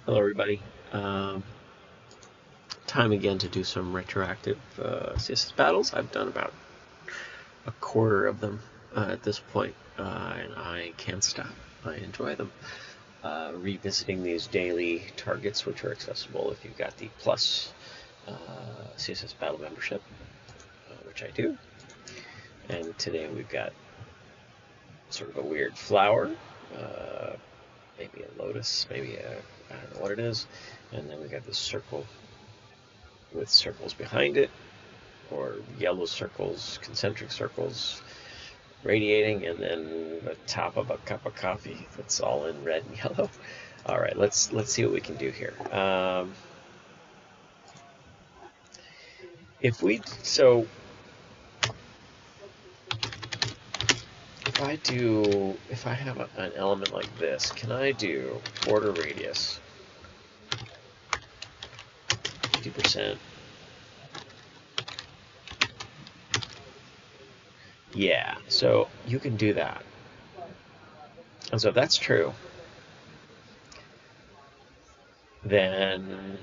Hello everybody. Time again to do some retroactive CSS battles. I've done about a quarter of them at this point, and I can't stop. I enjoy them. Revisiting these daily targets, which are accessible if you've got the Plus CSS Battle membership, which I do. And today we've got sort of a weird flower, maybe a lotus, maybe I don't know what it is. And then we got this circle with circles behind it, or yellow circles, concentric circles radiating, and then the top of a cup of coffee that's all in red and yellow. All right, let's see what we can do here. If I have an element like this, can I do border radius 50%? Yeah, so you can do that. And so if that's true, then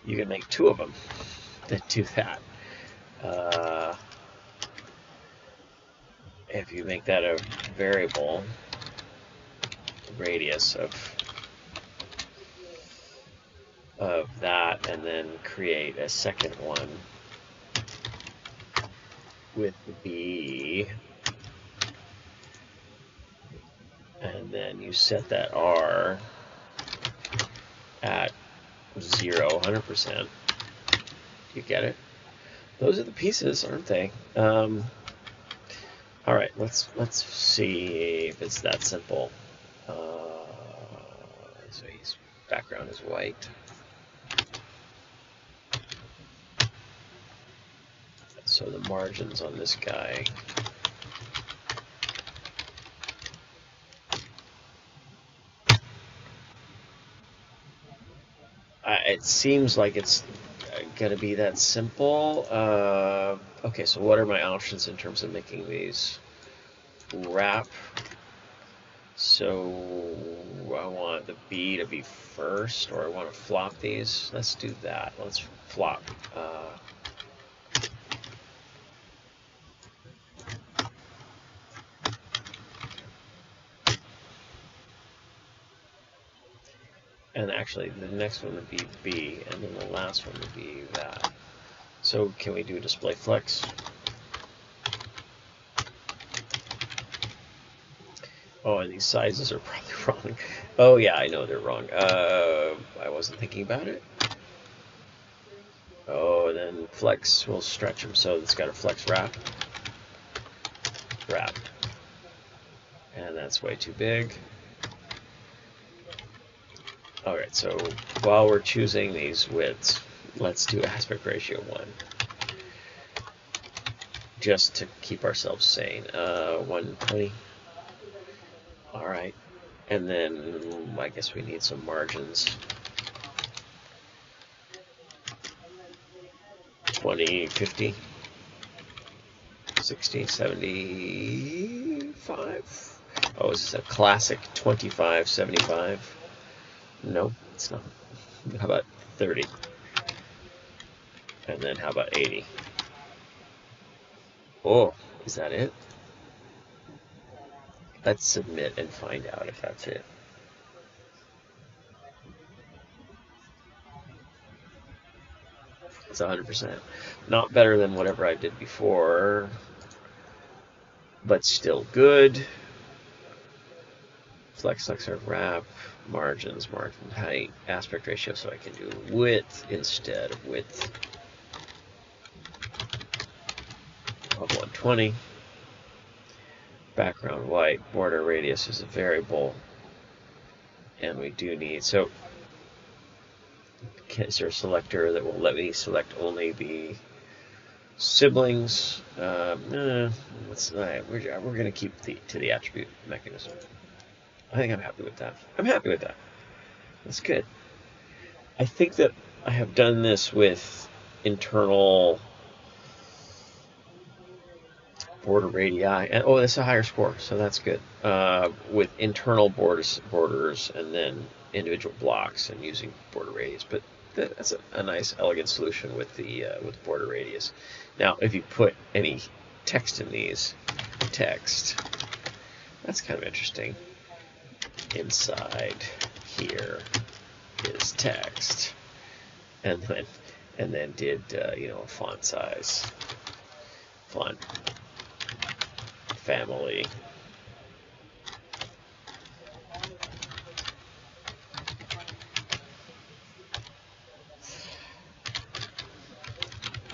you can make two of them that do that. If you make that a variable radius of that, and then create a second one with B, and then you set that R at 0, 100%. You get it? Those are the pieces, aren't they? All right, let's see if it's that simple. So his background is white. So the margins on this guy it seems like it's going to be that simple. Okay, so what are my options in terms of making these wrap? So I want the B to be first, or I want to flop these. Let's do that. Let's flop. And actually, the next one would be B, and then the last one would be that. So can we do display flex? Oh, and these sizes are probably wrong. Oh yeah, I know they're wrong. I wasn't thinking about it. Oh, and then flex will stretch them, so it's got a flex wrap. Wrap. And that's way too big. Alright, so while we're choosing these widths, let's do aspect ratio 1. Just to keep ourselves sane. 120. Alright. And then I guess we need some margins. 20, 50, 60, 75. Oh, is this a classic 25, 75? No, it's not. How about 30? And then how about 80? Oh, is that it? Let's submit and find out if that's it. It's 100%. Not better than whatever I did before, but still good. Flex, flexor, wrap, margins, margin height, aspect ratio, so I can do width instead of width of 120. Background white, border radius is a variable, and we do need, so is there a selector that will let me select only the siblings? We're going to keep to the attribute mechanism. I think I'm happy with that. I'm happy with that. That's good. I think that I have done this with internal border radii, and oh, that's a higher score, so that's good. With internal borders, and then individual blocks, and using border radius. But that's a nice, elegant solution with the border radius. Now, if you put any text in these, text, that's kind of interesting. Inside here is text, and then did you know, a font size, font family.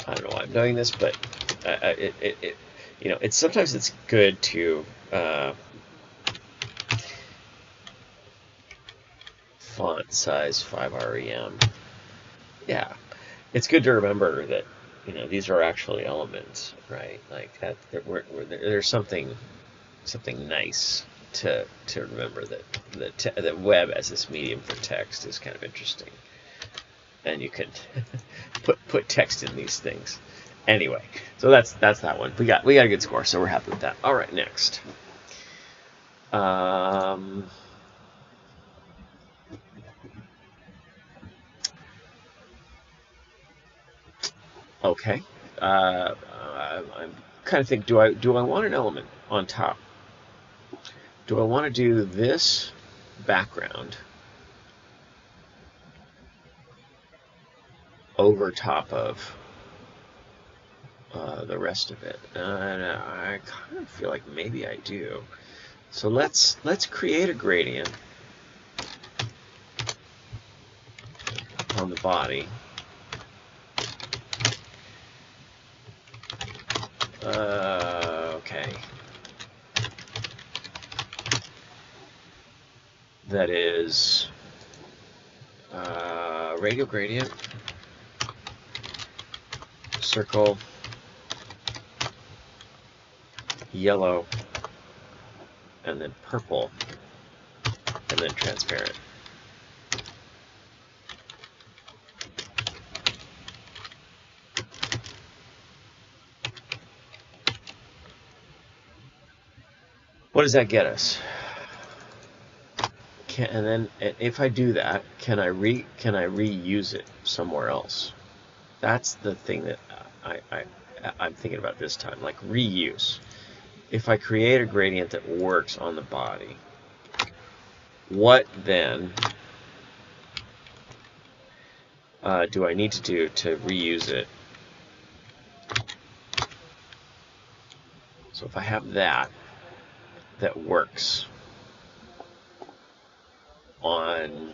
I don't know why I'm doing this, but you know, sometimes it's good to font size 5 rem. Yeah, it's good to remember that, you know, these are actually elements, right? Like that, there's something nice to remember, that that web as this medium for text is kind of interesting, and you can put text in these things. Anyway, so that's that one. We got a good score, so we're happy with that. All right, next. Okay. I'm kind of thinking, do I want an element on top? Do I want to do this background over top of the rest of it? And I kind of feel like maybe I do. So let's create a gradient on the body. Okay. That is radial gradient, circle, yellow, and then purple, and then transparent. What does that get us? And then if I do that, can I reuse it somewhere else? That's the thing that I'm thinking about this time, like reuse. If I create a gradient that works on the body, what then do I need to do to reuse it? So if I have that works on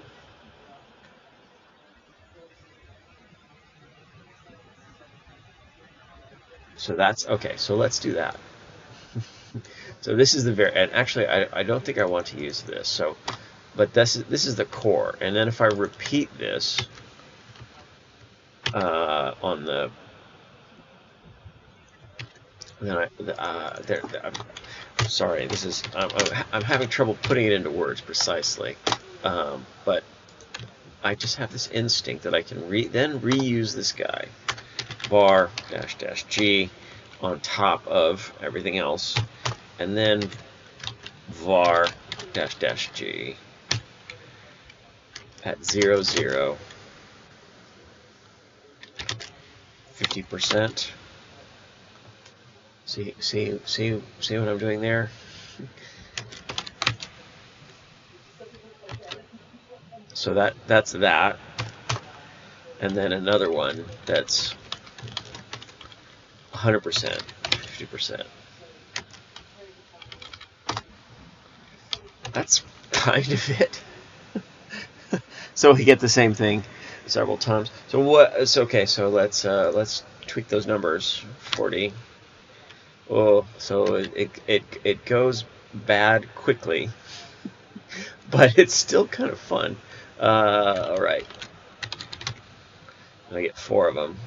so that's okay, so let's do that. So this is the and actually I don't think I want to use this, so but this is the core, and then if I repeat this on the then I'm sorry, this is I'm having trouble putting it into words precisely, but I just have this instinct that I can then reuse this guy, var -- g on top of everything else, and then var -- g at 0, 0, 50%. See what I'm doing there? So that's that, and then another one that's 100%, 50%. That's kind of it. So we get the same thing several times. So what? It's okay. So let's tweak those numbers. 40. Oh, so it goes bad quickly, but it's still kind of fun. All right. I get 4 of them.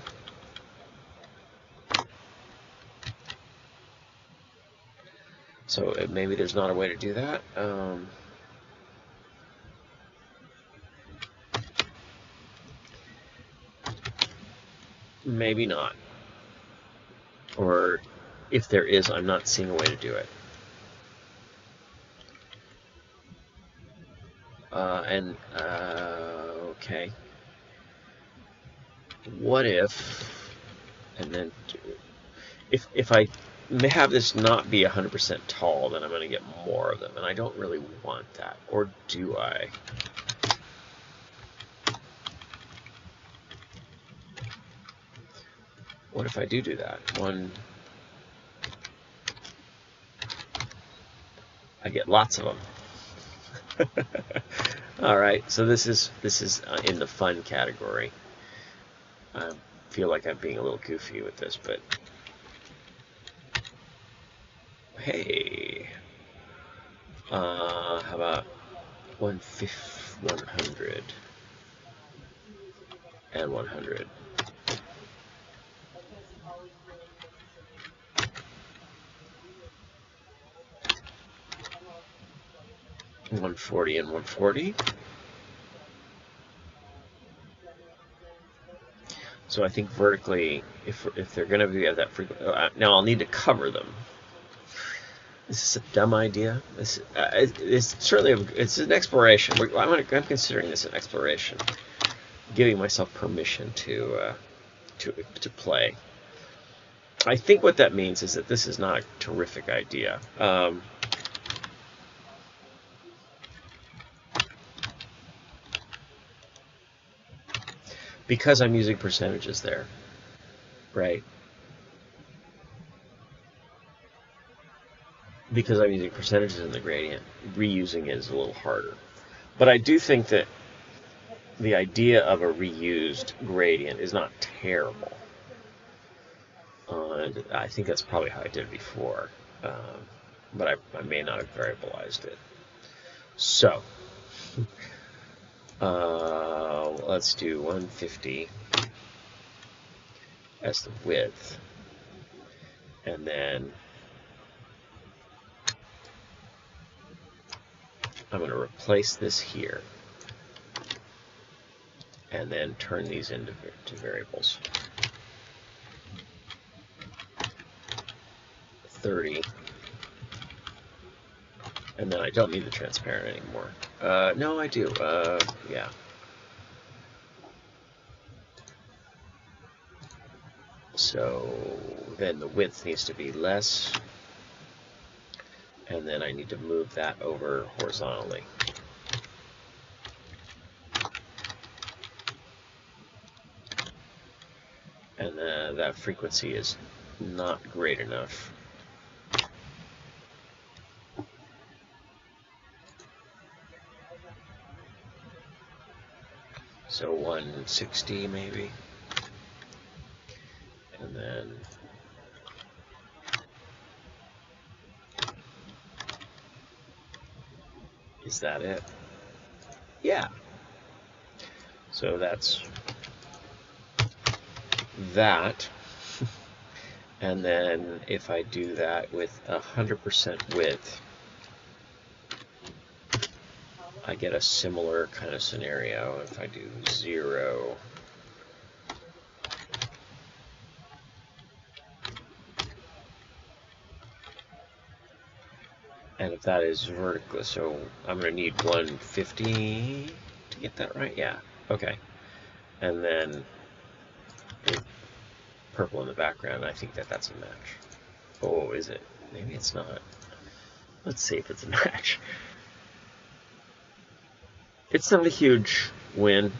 So maybe there's not a way to do that. Maybe not. Or if there is, I'm not seeing a way to do it. Okay. What if, and then if I have this not be 100% tall, then I'm going to get more of them, and I don't really want that, or do I? What if I do that? I get lots of them. All right, so this is in the fun category. I feel like I'm being a little goofy with this, but hey, how about 100 and 100? $140 and $140. So I think vertically, if they're going to be at that frequency, now I'll need to cover them. This is a dumb idea. It's certainly it's an exploration. I'm considering this an exploration, giving myself permission to play. I think what that means is that this is not a terrific idea. Because I'm using percentages there, right? Because I'm using percentages in the gradient, reusing it is a little harder. But I do think that the idea of a reused gradient is not terrible. And I think that's probably how I did it before. But I may not have variabilized it. So, let's do 150 as the width. And then I'm going to replace this here. And then turn these into variables. 30. And then I don't need the transparent anymore. No, I do. Yeah. So then the width needs to be less. And then I need to move that over horizontally. And that frequency is not great enough. So 160 maybe. And then is that it? Yeah. So that's that. And then if I do that with 100% width, I get a similar kind of scenario. If I do 0, and if that is vertical, so I'm going to need 150 to get that right? Yeah, okay. And then purple in the background, I think that's a match. Oh, is it? Maybe it's not. Let's see if it's a match. It's not a huge win,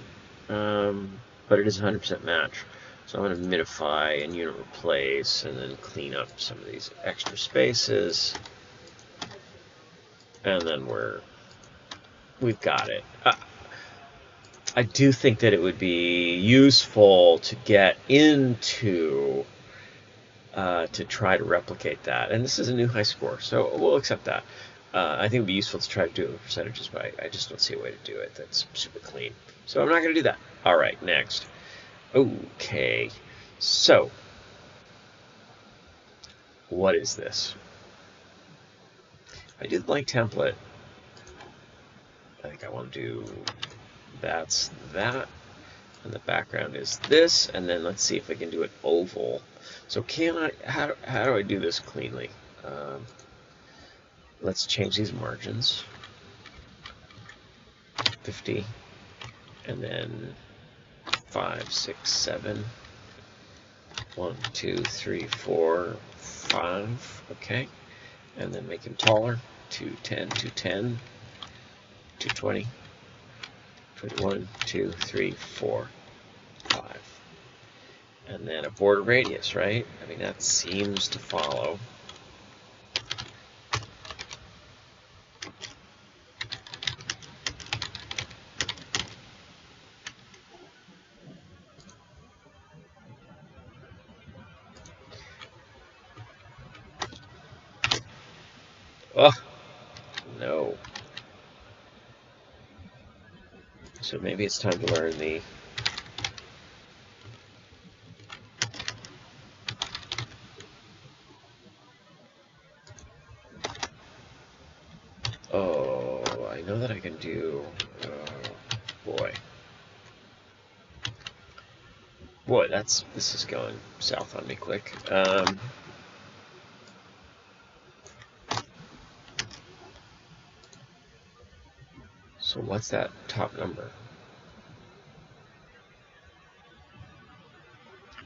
but it is a 100% match. So I'm going to minify and unit replace and then clean up some of these extra spaces. And then we've got it. I do think that it would be useful to get into to try to replicate that. And this is a new high score, so we'll accept that. I think it would be useful to try to do it with percentages, but I just don't see a way to do it that's super clean. So I'm not going to do that. All right, next. Okay, so what is this? I do the blank template. I think I want to do that's that. and the background is this, and then let's see if I can do an oval. So how do I do this cleanly? Let's change these margins, 50, and then 5, 6, 7, 1, 2, 3, 4, 5, okay, and then make him taller, 210, 210, 220, 21, 2, 3, 4, 5. And then a border radius, right? I mean, that seems to follow. Oh, no. So maybe it's time to learn the I know that I can do, boy, this is going south on me quick. So what's that top number?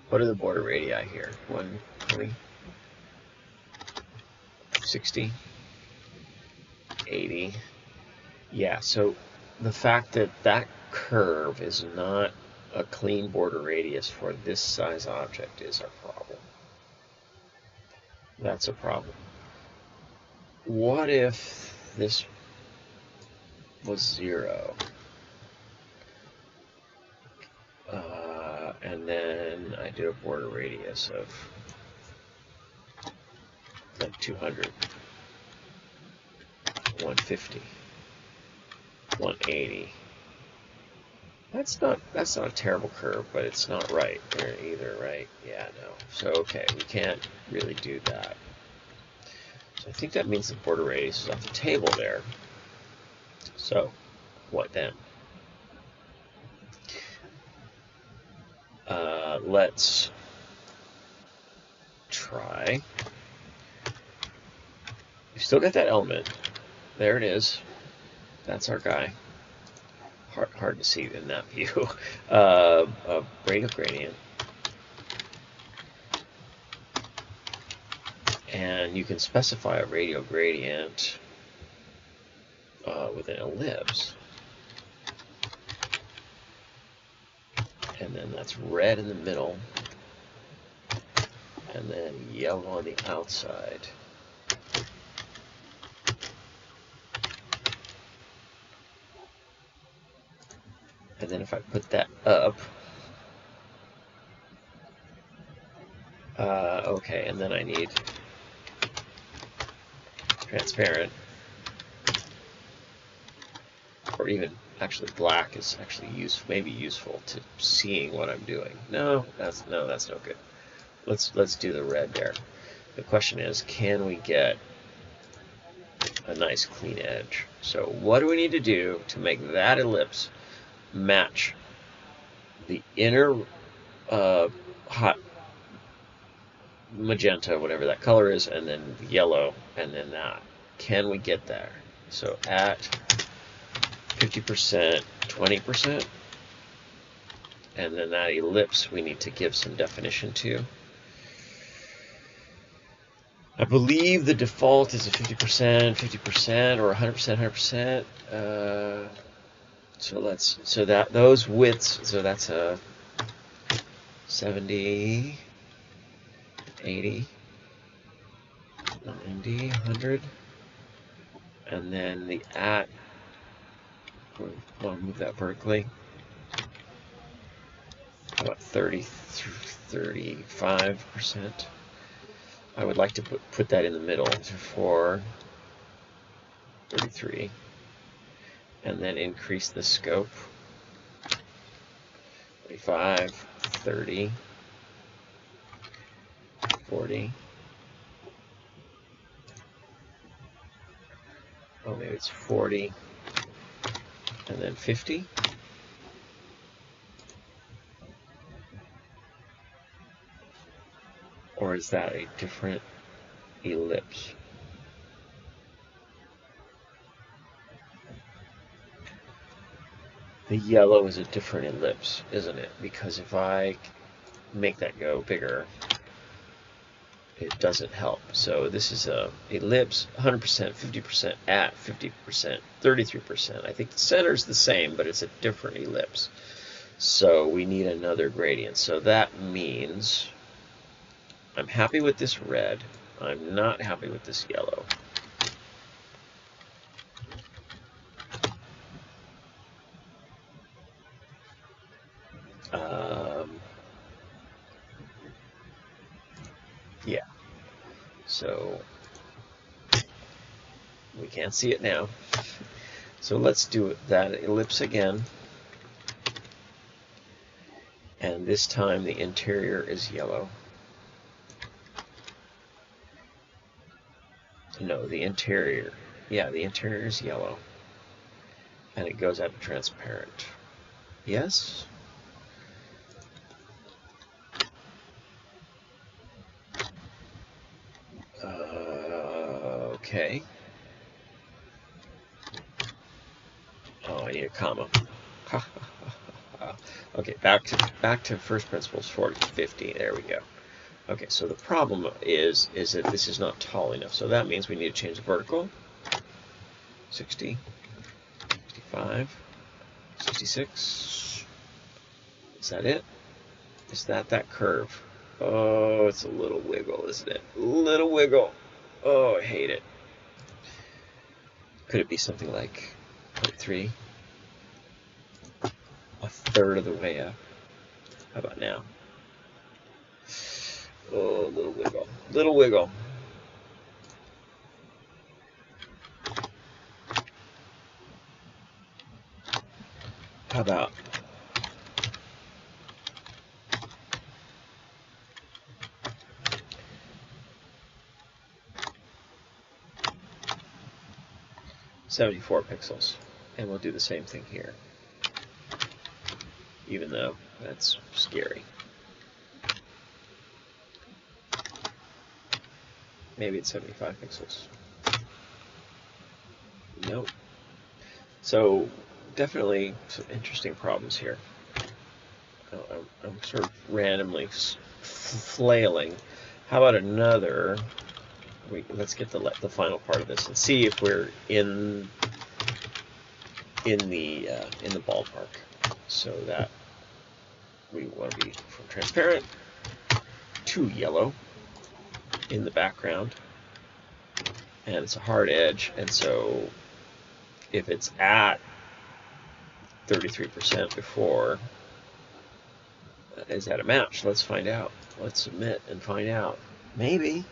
What are the border radii here? 120, 60, 80. Yeah, so the fact that that curve is not a clean border radius for this size object is our problem. That's a problem. What if this was 0? And then I do a border radius of like 200, 150, 180. That's not a terrible curve, but it's not right there either, right? Yeah, no. So okay, we can't really do that. So I think that means the border radius is off the table there. So what then? Let's try. We still got that element. There it is. That's our guy. Hard to see in that view. A radial gradient. And you can specify a radial gradient with an ellipse. And then that's red in the middle. And then yellow on the outside. And then if I put that up, okay, and then I need transparent, or even actually black is actually maybe useful to seeing what I'm doing. No, that's no good. Let's do the red there. The question is, can we get a nice clean edge? So what do we need to do to make that ellipse match the inner hot magenta, whatever that color is, and then yellow, and then that? Can we get there? So at 50%, 20%, and then that ellipse we need to give some definition to. I believe the default is a 50%, 50%, or 100%, 100%. So those widths, so that's a 70, 80, 90, 100, and then the at, we'll move that vertically, about 30, 35%. I would like to put that in the middle for 33, and then increase the scope, 35, 30, 40, oh maybe it's 40, and then 50, Or is that a different ellipse? The yellow is a different ellipse, isn't it? Because if I make that go bigger, it doesn't help. So this is a ellipse, 100%, 50%, at 50%, 33%. I think the center is the same, but it's a different ellipse. So we need another gradient. So that means I'm happy with this red. I'm not happy with this yellow. Yeah. So we can't see it now. So let's do that ellipse again. And this time the interior is yellow. No, the interior. Yeah, the interior is yellow. And it goes out to transparent. Yes? Okay. Oh, I need a comma. Okay, back to first principles, 40, 50. There we go. Okay, so the problem is that this is not tall enough. So that means we need to change the vertical. 60, 65, 66. Is that it? Is that curve? Oh, it's a little wiggle, isn't it? Little wiggle. Oh, I hate it. Could it be something like 0.3? A third of the way up. How about now? Oh, little wiggle. Little wiggle. How about 74 pixels? And we'll do the same thing here, even though that's scary. Maybe it's 75 pixels. Nope. So definitely some interesting problems here. I'm sort of randomly flailing. How about another? Let's get the final part of this and see if we're in the ballpark. So that we want to be from transparent to yellow in the background, and it's a hard edge, and so if it's at 33% before, is that a match? Let's find out. Let's submit and find out. Maybe.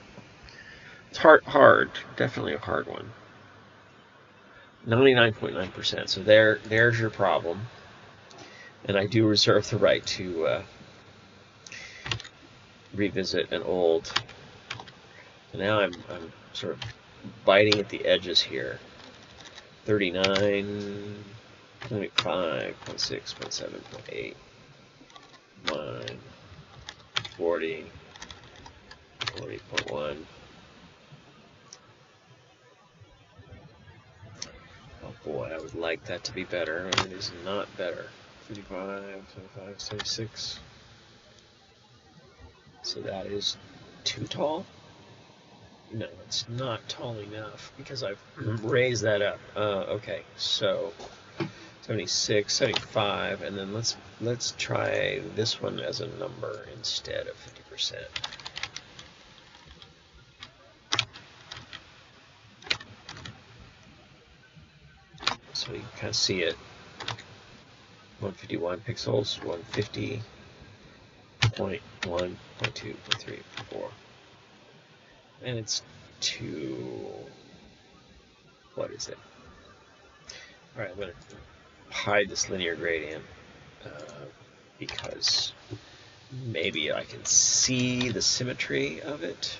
It's hard, definitely a hard one. 99.9%. So there's your problem, and I do reserve the right to revisit an old. And now I'm sort of biting at the edges here. 39, 0.5, 0.6, 0.7, 0.8, 1, 40, 40.1. Oh boy, I would like that to be better, and it is not better. 55, 75, 76. So that is too tall? No, it's not tall enough because I've raised that up. Okay, so 76, 75, and then let's try this one as a number instead of 50%. So you can kind of see it. 151 pixels, 150, 0.1, 0.2, 0.3, 0.4. And it's too, what is it? All right, I'm going to hide this linear gradient because maybe I can see the symmetry of it.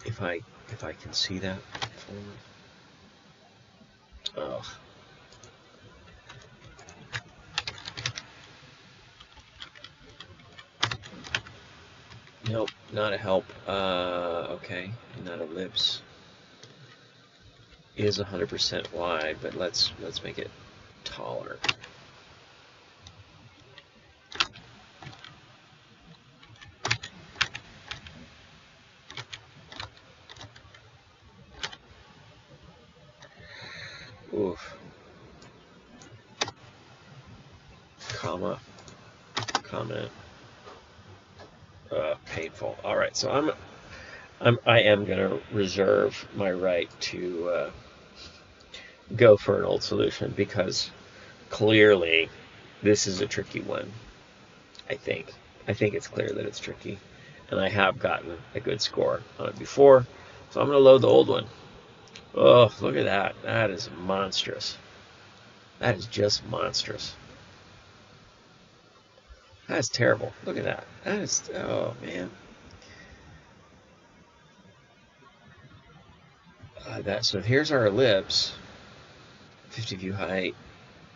If I can see that. Ugh. Nope, not a help. Okay, and that ellipse is 100% wide, but let's make it taller. Oof. Comma. Comment. Painful. All right, so I am gonna reserve my right to go for an old solution because clearly this is a tricky one. I think it's clear that it's tricky, and I have gotten a good score on it before, so I'm gonna load the old one. Oh, look at that! That is monstrous. That is just monstrous. That's terrible. Look at that. That is, oh man. So here's our ellipse. 50 view height.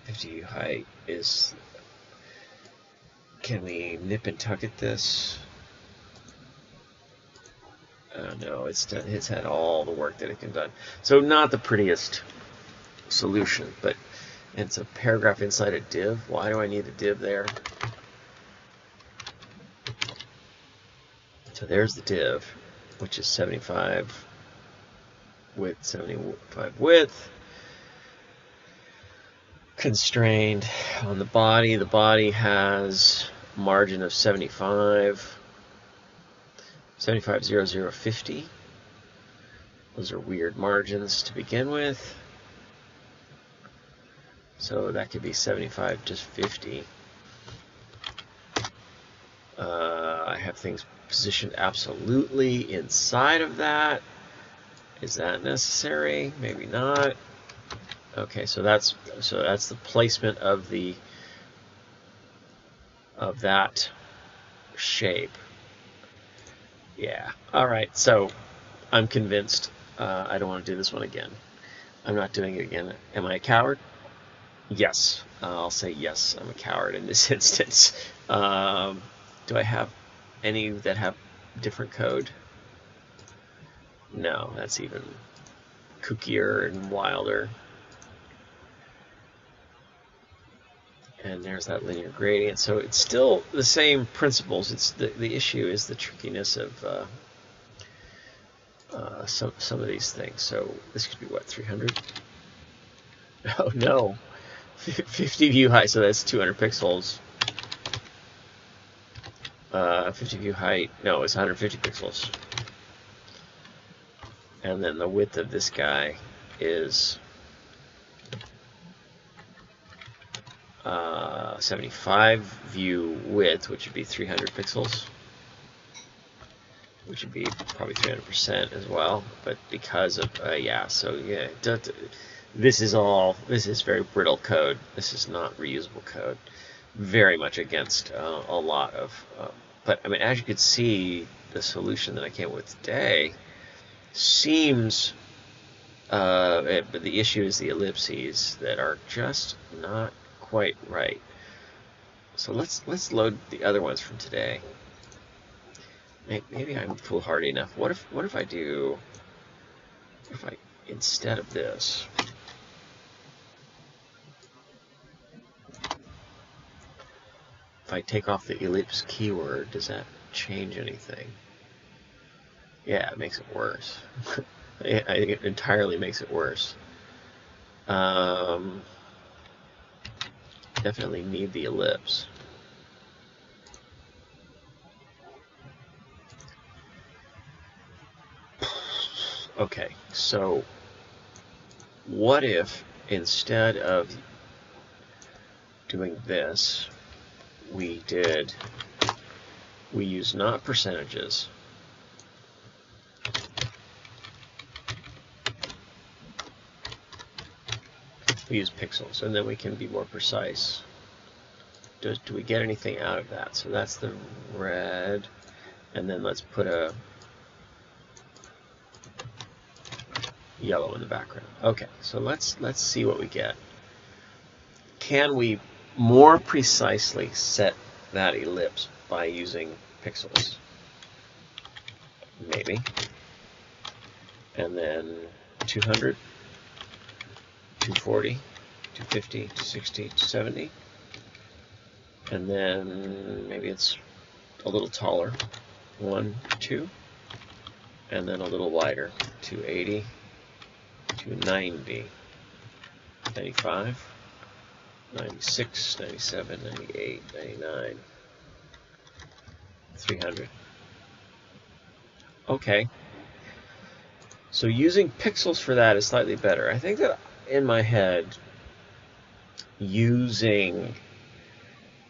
50 view height is. Can we nip and tuck at this? No, it's had all the work that it can done. So not the prettiest solution, but it's a paragraph inside a div. Why do I need a div there? So there's the div, which is 75 width, 75 width. Constrained on the body. The body has a margin of 75, 75, 0, 0, 50. Those are weird margins to begin with. So that could be 75, just 50. I have things positioned absolutely inside of that. Is that necessary? Maybe not. Okay, so that's the placement of that shape. Yeah. All right. So I'm convinced. I don't want to do this one again. I'm not doing it again. Am I a coward? Yes. I'll say yes. I'm a coward in this instance. Do I have any that have different code? No. That's even kookier and wilder. And there's that linear gradient. So it's still the same principles. It's the issue is the trickiness of some of these things. So this could be what, 300? Oh no, 50 view height. So that's 200 pixels. 50 view height. No, it's 150 pixels. And then the width of this guy is 75 view width, which would be 300 pixels, which would be probably 300% as well. But because of yeah, so yeah, this is very brittle code. This is not reusable code. Very much against a lot of. But I mean, as you could see, the solution that I came up with today seems. But the issue is the ellipses that are just not quite right. So let's load the other ones from today. Maybe I'm foolhardy enough. What if I instead of this, if I take off the ellipse keyword, does that change anything? Yeah, it makes it worse. I think it entirely makes it worse. Definitely need the ellipse. Okay, so what if instead of doing this, we use not percentages, we use pixels, and then we can be more precise. Do we get anything out of that? So that's the red, and then let's put a yellow in the background. Okay, so let's see what we get. Can we more precisely set that ellipse by using pixels? maybe. And then 200, 240, 250, 260, 270. And then maybe it's a little taller, 1, 2. And then a little wider, 280, 290, 95, 96, 97, 98, 99, 300. Okay. So using pixels for that is slightly better. I think that in my head, using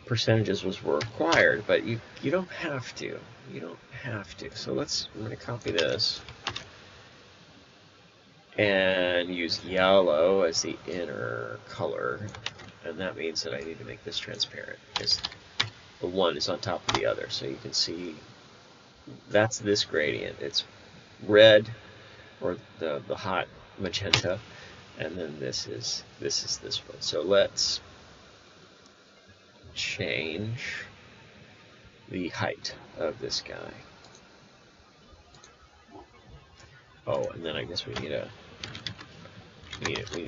percentages was required, but you don't have to. You don't have to. So I'm going to copy this and use yellow as the inner color, and that means that I need to make this transparent because the one is on top of the other. So you can see that's this gradient. It's red, or the hot magenta, and then this is this one. So let's change the height of this guy. Oh, and then I guess we need a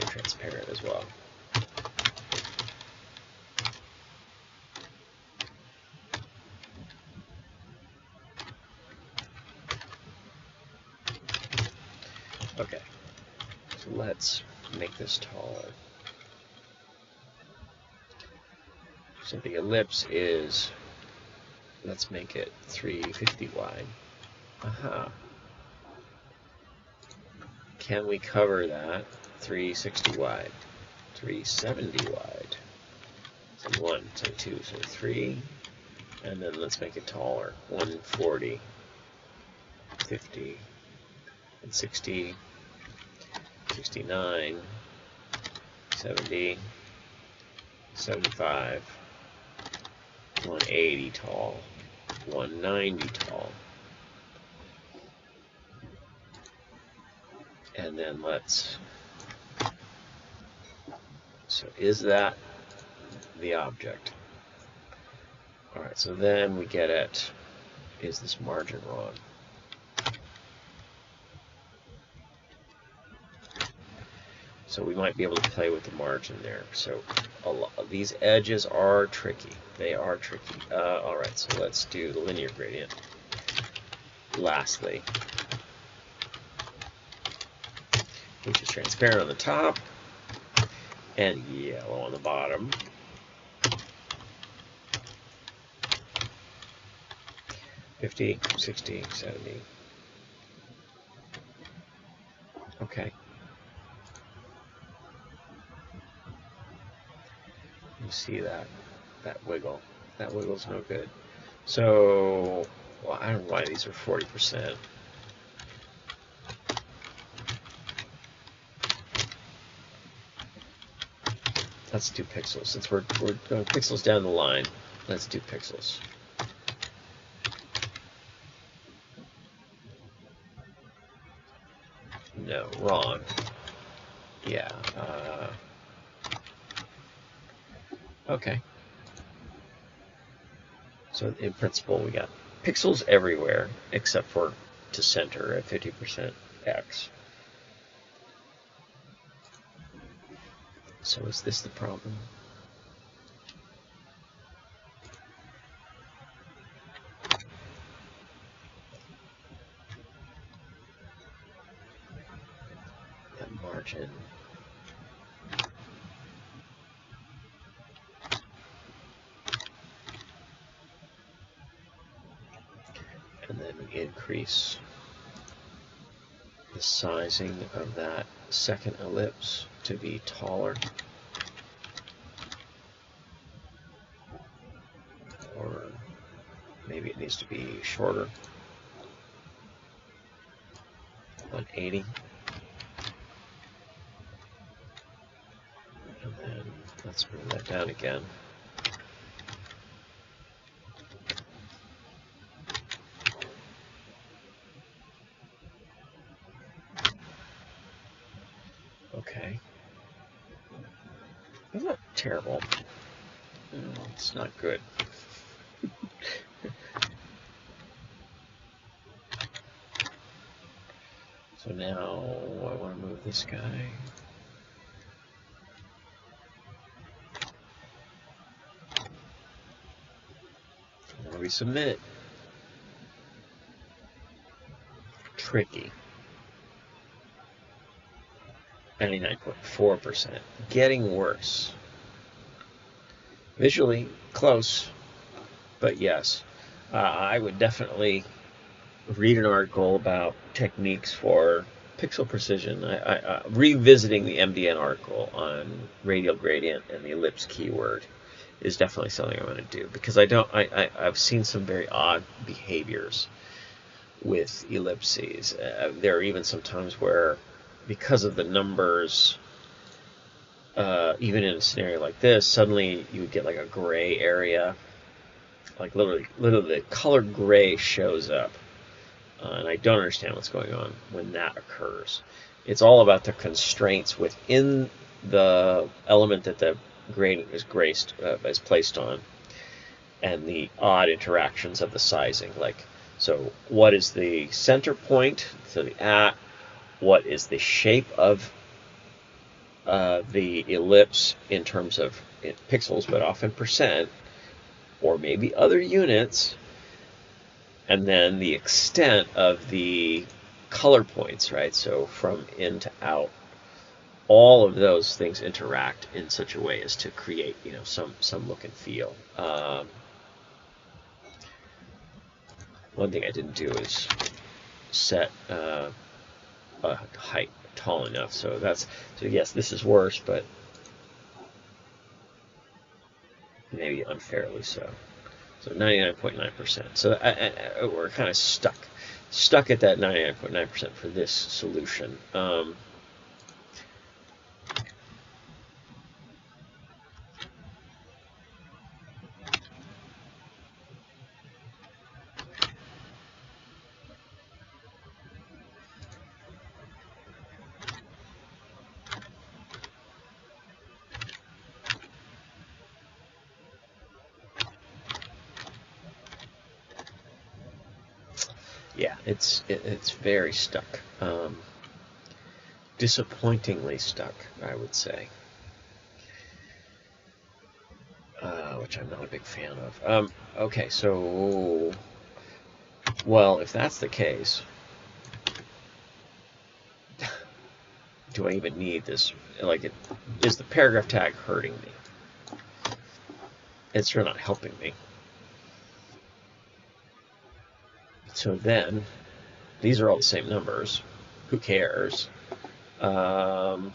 transparent as well. Okay, so let's make this taller. So the ellipse is, let's make it 350 wide. Aha. Can we cover that? 360 wide, 370 wide. So 1, so 2, so 3, and then let's make it taller. 140, 50, and 60, 69, 70, 75, 180 tall, 190 tall. And then so is that the object? All right, so then we get at, is this margin wrong? So we might be able to play with the margin there. So these edges are tricky. They are tricky. All right, so let's do the linear gradient. Lastly, which is transparent on the top and yellow on the bottom. $50, $60, $70. Okay. You see that wiggle. That wiggle's no good. So, well, I don't know why these are 40%. Let's do pixels. Since we're going pixels down the line, let's do pixels. No, wrong. Yeah. Okay. So in principle, we got pixels everywhere except for to center at 50% X. So is this the problem? That margin. And then we increase the sizing of that second ellipse to be taller. Or maybe it needs to be shorter. 180. And then let's bring that down again. Okay. That's not terrible. It's not good. now I want to move this guy. And we submit. Tricky. 99.4%. Getting worse. Visually close, but yes. I would definitely read an article about techniques for pixel precision. Revisiting the MDN article on radial gradient and the ellipse keyword is definitely something I'm going to do, because I've seen some very odd behaviors with ellipses. There are even some times where, because of the numbers, even in a scenario like this, suddenly you would get like a gray area, like literally the color gray shows up, and I don't understand what's going on when that occurs. It's all about the constraints within the element that the gradient is placed on, and the odd interactions of the sizing. Like, so what is the center point, so the at, what is the shape of the ellipse in terms of pixels, but often percent, or maybe other units, and then the extent of the color points, right? So from in to out, all of those things interact in such a way as to create, some look and feel. One thing I didn't do is set a height tall enough, so yes, this is worse, but maybe unfairly so. So 99.9%. So we're kind of stuck at that 99.9% for this solution. Yeah, it's very stuck. Disappointingly stuck, I would say. Which I'm not a big fan of. Okay, so, well, if that's the case, do I even need this? Like, is the paragraph tag hurting me? It's sure not helping me. So then, these are all the same numbers. Who cares? Let's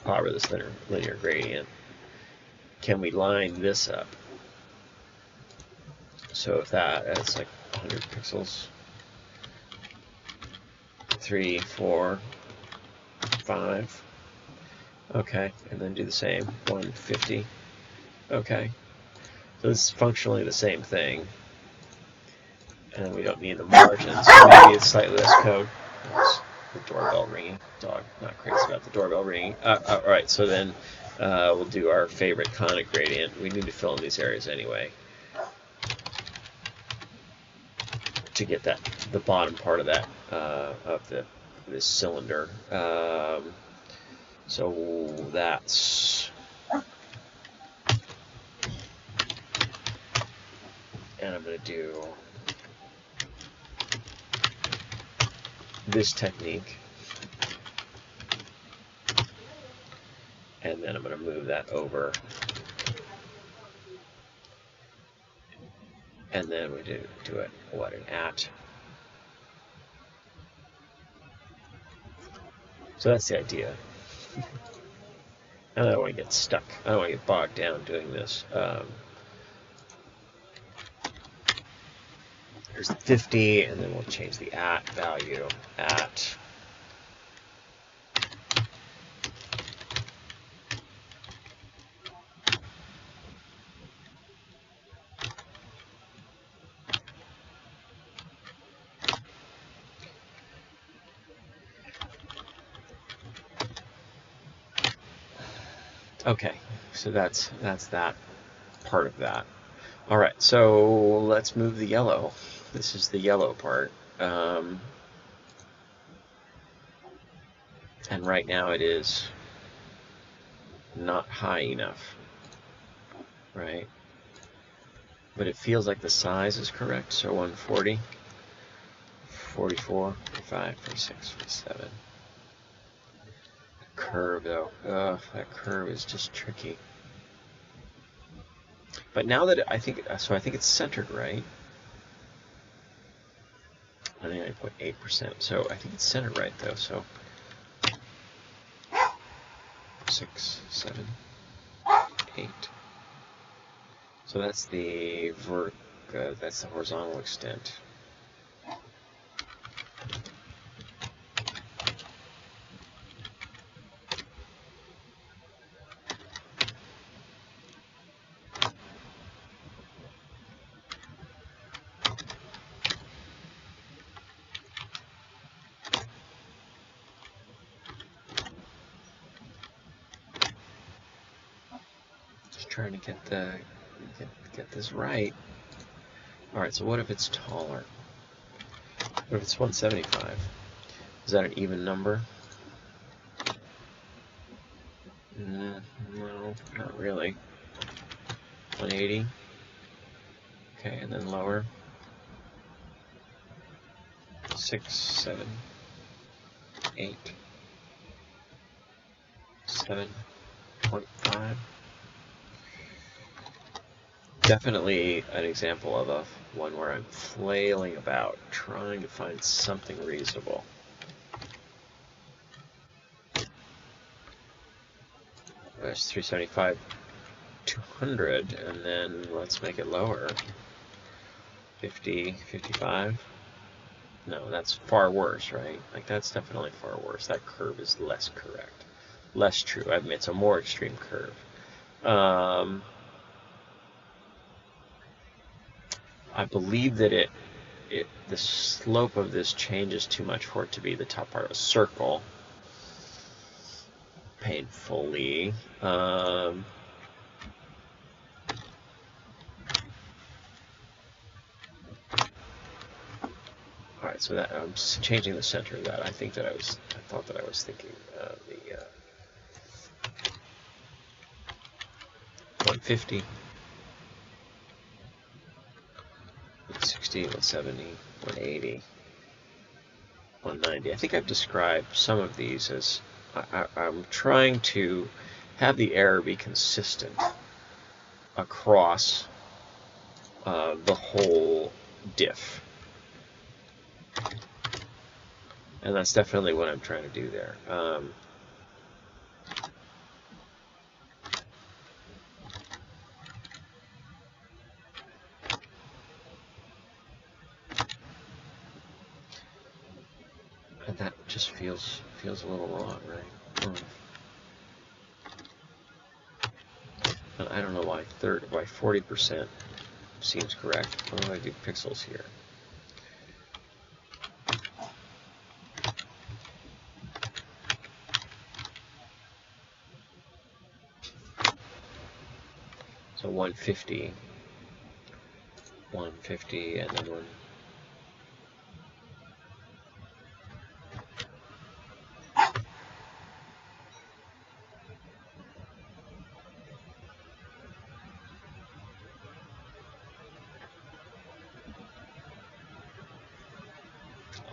power this linear gradient. Can we line this up? So if that's like 100 pixels, 3, 4, 5. Okay, and then do the same, 150. Okay, so this is functionally the same thing, and we don't need the margins. Maybe it's slightly less code. There's the doorbell ringing. Dog not crazy about the doorbell ringing. All right, so then we'll do our favorite conic gradient. We need to fill in these areas anyway to get the bottom part of that this cylinder. So that's, and I'm going to do this technique, and then I'm going to move that over, and then we do it, an at. So that's the idea. And I don't want to get stuck. I don't want to get bogged down doing this. There's the 50, and then we'll change the at value. At. Okay, so that's that part of that. All right, so let's move the yellow. This is the yellow part. And right now it is not high enough, right? But it feels like the size is correct, so 140, 44, 45, 46, 47. Curve though, ugh, that curve is just tricky. But now that I think it's centered right. I think I put 8%, so I think it's centered right though, so 6, 7, 8. So that's the that's the horizontal extent. Just trying to get this right. All right, so what if it's taller? What if it's 175? Is that an even number? No, not really. 180. Okay, and then lower. 6, 7, 8, 7.5. Definitely an example of one where I'm flailing about, trying to find something reasonable. There's 375, 200, and then let's make it lower. 50, 55. No, that's far worse, right? Like, that's definitely far worse. That curve is less correct. Less true. I mean, it's a more extreme curve. I believe that the slope of this changes too much for it to be the top part of a circle. Painfully. All right, so that I'm just changing the center of that. I thought that I was thinking the 150, 160, 170, 180, 190. I think I've described some of these as I'm trying to have the error be consistent across the whole diff. And that's definitely what I'm trying to do there. And that just feels a little wrong, right? And I don't know why 40% seems correct. What do I do pixels here? So 150, and then one.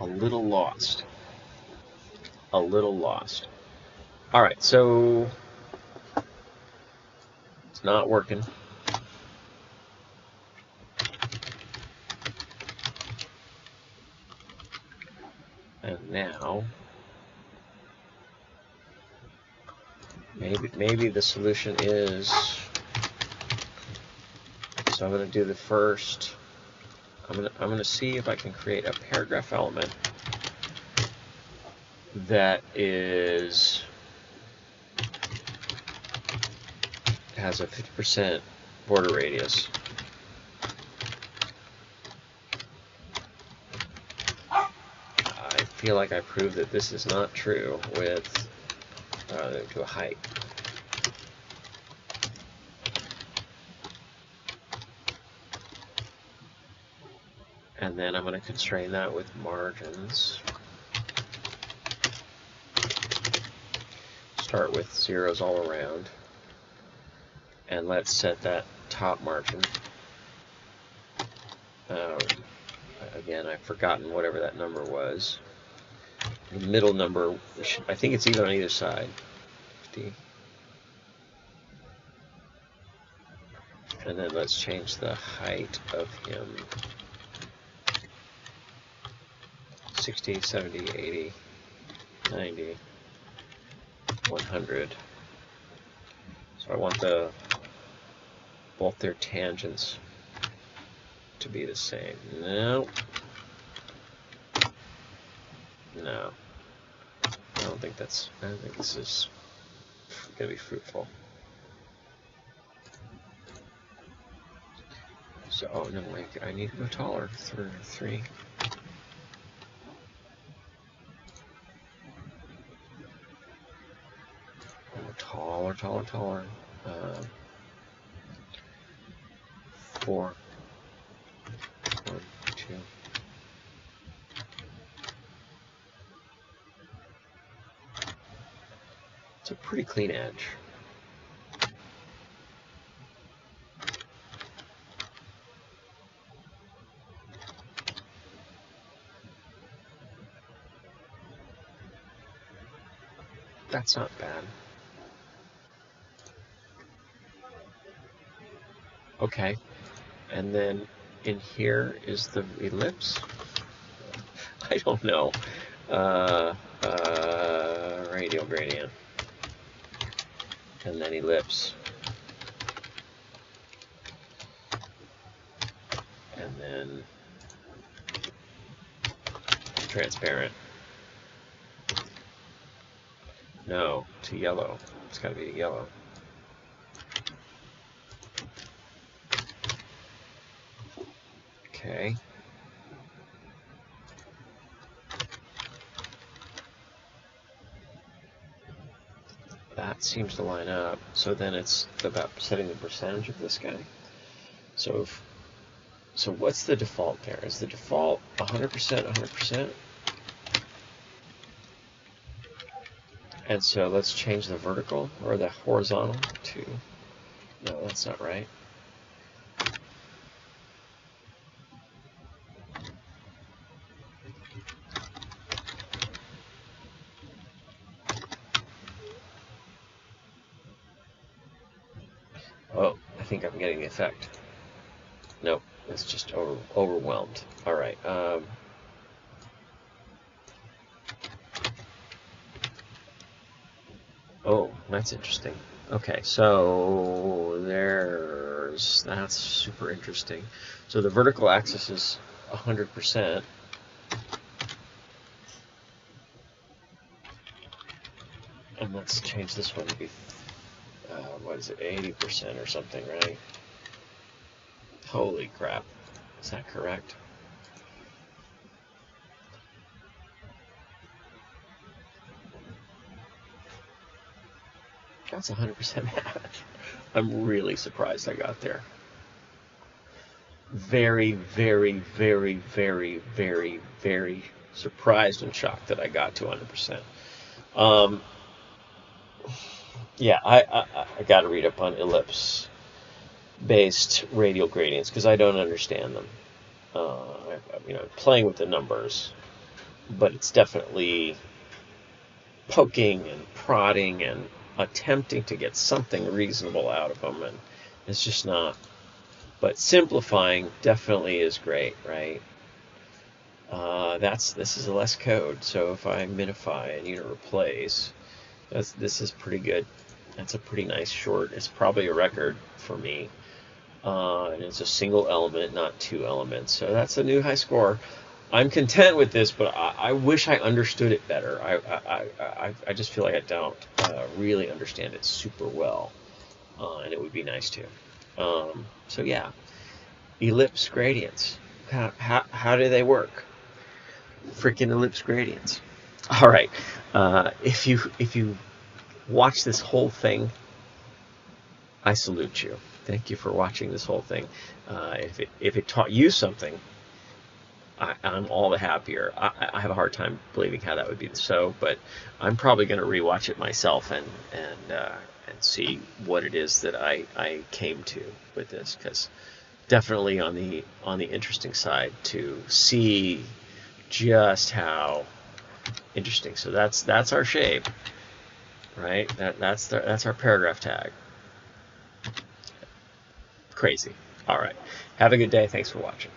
A little lost. A little lost. All right, so it's not working. And now, maybe the solution is, so I'm going to do the first, I'm going to see if I can create a paragraph element that has a 50% border radius. I feel like I proved that this is not true with to a height. And then I'm going to constrain that with margins. start with zeros all around. And let's set that top margin. Again, I've forgotten whatever that number was. The middle number, I think it's even on either side. 50. And then let's change the height of him. 60, 70, 80, 90, 100. So I want both their tangents to be the same. No. No. I don't think this is going to be fruitful. So, oh no, wait, I need to go taller. 3. Taller. 4. 1, 2. It's a pretty clean edge. That's not bad. Okay, and then in here is the ellipse. I don't know. Radial gradient. And then ellipse. And then transparent. No, to yellow. It's got to be a yellow. Okay. That seems to line up. So then it's about setting the percentage of this guy. So what's the default there? Is the default 100%, 100%? And so let's change the vertical or the horizontal to, no, that's not right. Oh, I think I'm getting the effect. Nope, it's just overwhelmed. All right. Oh, that's interesting. Okay, so that's super interesting. So the vertical axis is 100%. And let's change this one to be, what is it, 80% or something, right? Holy crap. Is that correct? That's 100% match. I'm really surprised I got there. Very, very, very, very, very, very surprised and shocked that I got to 100%. Yeah, I got to read up on ellipse-based radial gradients because I don't understand them. Playing with the numbers, but it's definitely poking and prodding and attempting to get something reasonable out of them, and it's just not. But simplifying definitely is great, right? This is less code, so if I minify and unit replace, this is pretty good. That's a pretty nice short. It's probably a record for me, and it's a single element, not 2 elements. So that's a new high score. I'm content with this, but I wish I understood it better. I just feel like I don't really understand it super well, and it would be nice to. So yeah, ellipse gradients. How do they work? Freaking ellipse gradients. All right. If you watch this whole thing, I salute you. Thank you for watching this whole thing. If it taught you something, I'm all the happier. I have a hard time believing how that would be so, but I'm probably going to rewatch it myself and see what it is that I came to with this, because definitely on the interesting side to see just how interesting. So that's our shape, right? That's our paragraph tag. Crazy. All right. Have a good day. Thanks for watching.